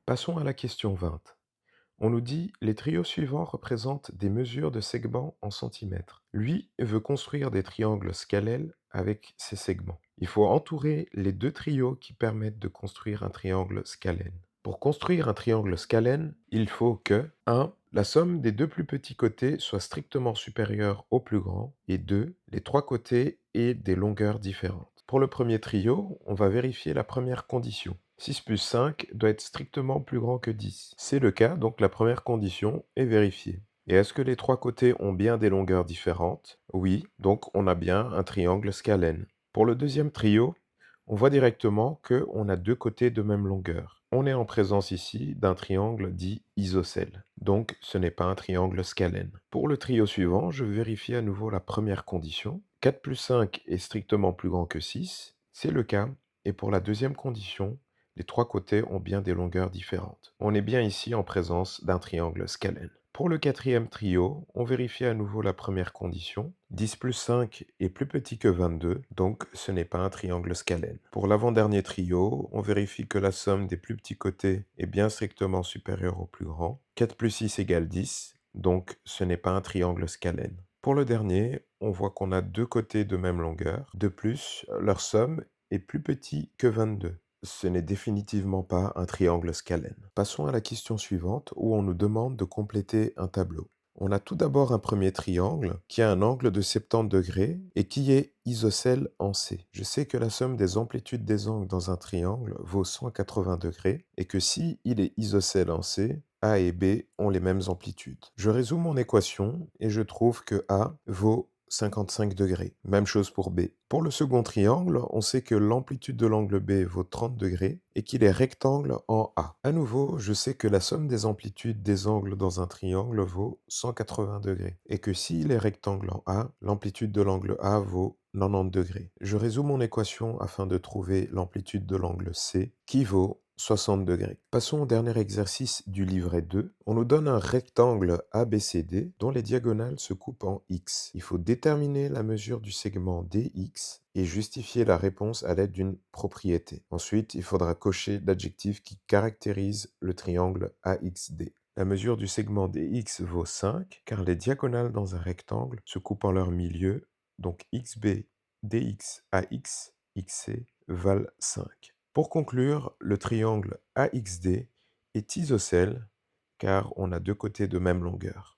Passons à la question 20. On nous dit les trios suivants représentent des mesures de segments en centimètres. Lui veut construire des triangles scalènes avec ces segments. Il faut entourer les deux trios qui permettent de construire un triangle scalène. Pour construire un triangle scalène, il faut que 1. La somme des deux plus petits côtés soit strictement supérieure au plus grand et 2. Les trois côtés aient des longueurs différentes. Pour le premier trio, on va vérifier la première condition. 6 plus 5 doit être strictement plus grand que 10. C'est le cas, donc la première condition est vérifiée. Et est-ce que les trois côtés ont bien des longueurs différentes? Oui, donc on a bien un triangle scalène. Pour le deuxième trio, on voit directement qu'on a deux côtés de même longueur. On est en présence ici d'un triangle dit isocèle, donc ce n'est pas un triangle scalène. Pour le trio suivant, je vérifie à nouveau la première condition. 4 plus 5 est strictement plus grand que 6, c'est le cas. Et pour la deuxième condition, les trois côtés ont bien des longueurs différentes. On est bien ici en présence d'un triangle scalène. Pour le quatrième trio, on vérifie à nouveau la première condition. 10 plus 5 est plus petit que 22, donc ce n'est pas un triangle scalène. Pour l'avant-dernier trio, on vérifie que la somme des plus petits côtés est bien strictement supérieure au plus grand. 4 plus 6 égale 10, donc ce n'est pas un triangle scalène. Pour le dernier, on voit qu'on a deux côtés de même longueur. De plus, leur somme est plus petit que 22. Ce n'est définitivement pas un triangle scalène. Passons à la question suivante où on nous demande de compléter un tableau. On a tout d'abord un premier triangle qui a un angle de 70 degrés et qui est isocèle en C. Je sais que la somme des amplitudes des angles dans un triangle vaut 180 degrés et que si il est isocèle en C, A et B ont les mêmes amplitudes. Je résous mon équation et je trouve que A vaut 55 degrés. Même chose pour B. Pour le second triangle, on sait que l'amplitude de l'angle B vaut 30 degrés et qu'il est rectangle en A. À nouveau, je sais que la somme des amplitudes des angles dans un triangle vaut 180 degrés et que s'il est rectangle en A, l'amplitude de l'angle A vaut 90 degrés. Je résous mon équation afin de trouver l'amplitude de l'angle C qui vaut 60 degrés. Passons au dernier exercice du livret 2. On nous donne un rectangle ABCD dont les diagonales se coupent en X. Il faut déterminer la mesure du segment DX et justifier la réponse à l'aide d'une propriété. Ensuite, il faudra cocher l'adjectif qui caractérise le triangle AXD. La mesure du segment DX vaut 5 car les diagonales dans un rectangle se coupent en leur milieu, donc XB, DX, AX, XC valent 5. Pour conclure, le triangle AXD est isocèle car on a deux côtés de même longueur.